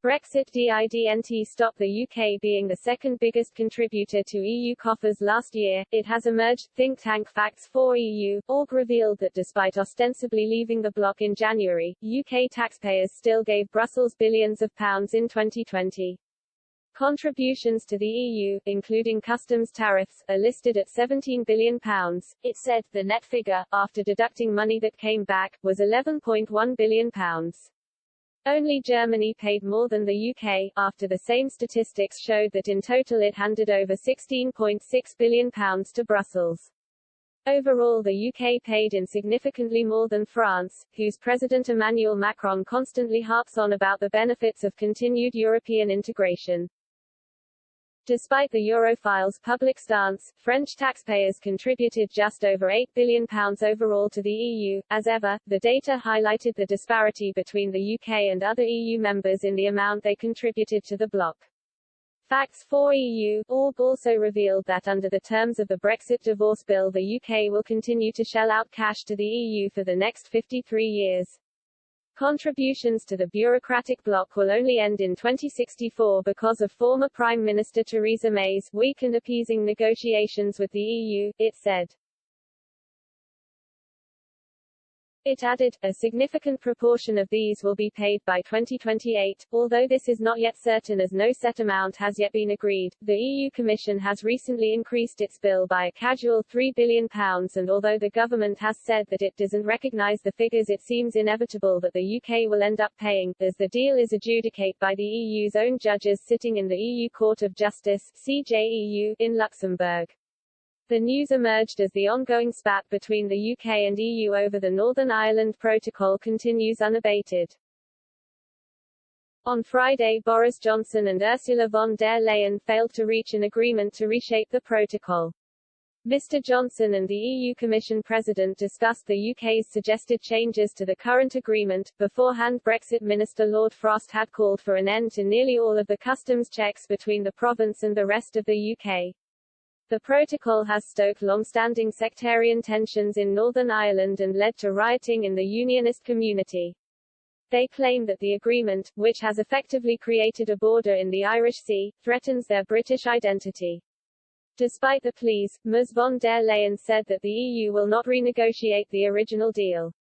Brexit didn't stop the UK being the second biggest contributor to EU coffers last year, it has emerged. Think tank Facts4EU.org revealed that despite ostensibly leaving the bloc in January, UK taxpayers still gave Brussels billions of pounds in 2020. Contributions to the EU, including customs tariffs, are listed at £17 billion. It said, the net figure, after deducting money that came back, was £11.1 billion. Only Germany paid more than the UK, after the same statistics showed that in total it handed over £16.6 billion to Brussels. Overall the UK paid in significantly more than France, whose President Emmanuel Macron constantly harps on about the benefits of continued European integration. Despite the Europhiles' public stance, French taxpayers contributed just over £8 billion overall to the EU. As ever, the data highlighted the disparity between the UK and other EU members in the amount they contributed to the bloc. Facts4EU.org also revealed that under the terms of the Brexit divorce bill the UK will continue to shell out cash to the EU for the next 53 years. Contributions to the bureaucratic bloc will only end in 2064 because of former Prime Minister Theresa May's weak and appeasing negotiations with the EU, it said. It added, a significant proportion of these will be paid by 2028, although this is not yet certain as no set amount has yet been agreed. The EU Commission has recently increased its bill by a casual £3 billion and although the government has said that it doesn't recognise the figures it seems inevitable that the UK will end up paying, as the deal is adjudicated by the EU's own judges sitting in the EU Court of Justice (CJEU) in Luxembourg. The news emerged as the ongoing spat between the UK and EU over the Northern Ireland Protocol continues unabated. On Friday Boris Johnson and Ursula von der Leyen failed to reach an agreement to reshape the protocol. Mr. Johnson and the EU Commission President discussed the UK's suggested changes to the current agreement. Beforehand, Brexit Minister Lord Frost had called for an end to nearly all of the customs checks between the province and the rest of the UK. The protocol has stoked long-standing sectarian tensions in Northern Ireland and led to rioting in the Unionist community. They claim that the agreement, which has effectively created a border in the Irish Sea, threatens their British identity. Despite the pleas, Ms von der Leyen said that the EU will not renegotiate the original deal.